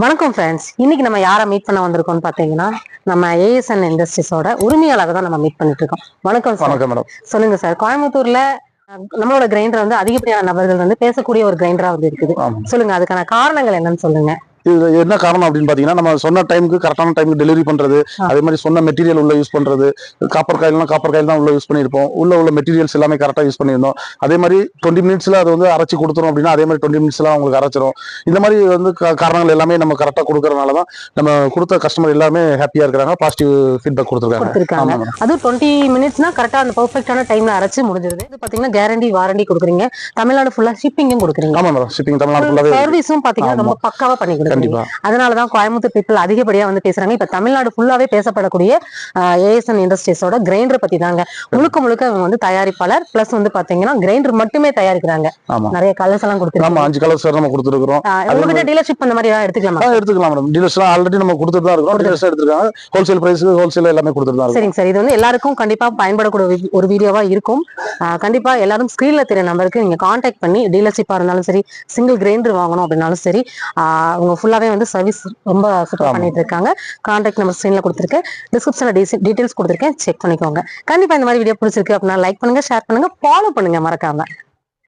வணக்கம் ஃப்ரெண்ட்ஸ். இன்னைக்கு நம்ம யாரை மீட் பண்ண வந்திருக்கோம்னு பாத்தீங்கன்னா நம்ம ஏஎஸ்என் இண்டஸ்ட்ரீஸோட உரிமையாளரை தான் நம்ம மீட் பண்ணிட்டு இருக்கோம். வணக்கம் சார். வணக்கம் மேடம். சொல்லுங்க சார், கோயம்புத்தூர்ல நம்மளோட கிரைண்டர் வந்து அதிகப்படியான நபர்கள் வந்து பேசக்கூடிய ஒரு கிரைண்டரா வந்து இருக்குது. சொல்லுங்க, அதுக்கான காரணங்கள் என்னன்னு சொல்லுங்க. இது என்ன காரணம் அப்படின்னு பாத்தீங்கன்னா, நம்ம சொன்ன டைமுக்கு கரெக்டான டைமுக்கு டெலிவரி பண்றது, அதே மாதிரி சொன்ன மெட்டீரியல் உள்ள யூஸ் பண்றது, காப்பர் காயில் தான் உள்ள யூஸ் பண்ணிருப்போம். உள்ள மெட்டீரியல்ஸ் எல்லாமே கரெக்டா யூஸ் பண்ணிருந்தோம். அதே மாதிரி 20 மினிட்ஸ்ல அது வந்து அரைச்சி கொடுத்துரும் அப்படின்னா அதே மாதிரி 20 மினிட்ஸ்ல உங்களுக்கு அரைச்சிரும். இந்த மாதிரி வந்து காரணங்கள் எல்லாமே நம்ம கரெக்டா கொடுக்கறதுனாலதான் நம்ம கொடுத்த கஸ்டமர் எல்லாமே ஹாப்பியா இருக்காங்க, பாசிட்டிவ் ஃபீட்பேக் கொடுத்துருக்காங்க. அது 20 மினிட்ஸ்னா கரெக்டா அந்த பெர்ஃபெக்ட்டான டைம்ல அரைச்சு முடிஞ்சிருது. இது பாத்தீங்கன்னா கேரண்டி வாரண்டி கொடுக்குறீங்க. தமிழ்நாடு ஃபுல்லா ஷிப்பிங்கும் கொடுக்குறீங்க. ஆமா மேடம், ஷிப்பிங் தமிழ்நாடு ஃபுல்லாவே சர்வீஸும் பாத்தீங்கன்னா ரொம்ப பக்காவா பண்ணி கொடுக்குறீங்க. அதனாலதான் கோயம்புத்தூர் பீப்புள் அதிகப்படியா வந்து பேசுறாங்க. இப்ப தமிழ்நாடு ஃபுல்லாவே பேசப்படக்கூடிய ஏஎஸ்என் இண்டஸ்ட்ரீஸோட கிரைண்டர் பத்தி தாங்க. முழுக்க வந்து தயாரிப்பாளர் பிளஸ் வந்து பாத்தீங்கன்னா கிரைண்டர் மட்டுமே தயாரிக்கிறாங்க. நிறைய கலர்ஸ் எல்லாம் கொடுத்துருக்கோம். 5 கலர்ஸ் நம்ம கொடுத்துருக்கோம். உங்ககிட்ட டீலர்ஷிப் அந்த மாதிரி எடுத்துக்கலாம் மேடம். டீலர்ஸ் ஆல்ரெடி நம்ம கொடுத்துட்டு தான் இருக்கோம். டீலர்ஸ் எடுத்துருக்காங்க. ஹோல்சேல் பிரைஸ் ஹோல்சேல் எல்லாமே கொடுத்துட்டு தான். சரிங்க சார், இது வந்து எல்லாருக்கும் கண்டிப்பா பயன்படக்கூடிய ஒரு வீடியோவா இருக்கும். கண்டிப்பா எல்லாரும் ஸ்கிரீன்ல தெரிய நம்பருக்கு நீங்க கான்டாக்ட் பண்ணி டீலர்ஷிப்பா இருந்தாலும் சரி, சிங்கிள் கிரைண்டர் வாங்கணும் அப்படின்னாலும் சரி, அவங்க ஃபுல்லாவே வந்து சர்வீஸ் ரொம்ப சூப்பர் பண்ணிட்டு இருக்காங்க. கான்டாக்ட் நம்பர் ஸ்கிரீன்ல கொடுத்துருக்கேன், டிஸ்கிரிப்ஷன்ல டீடைல்ஸ் கொடுத்துருக்கேன், செக் பண்ணிக்கோங்க. கண்டிப்பா இந்த மாதிரி வீடியோ பிடிச்சிருக்கு அப்படின்னா லைக் பண்ணுங்க, ஷேர் பண்ணுங்க, ஃபாலோ பண்ணுங்க மறக்காம.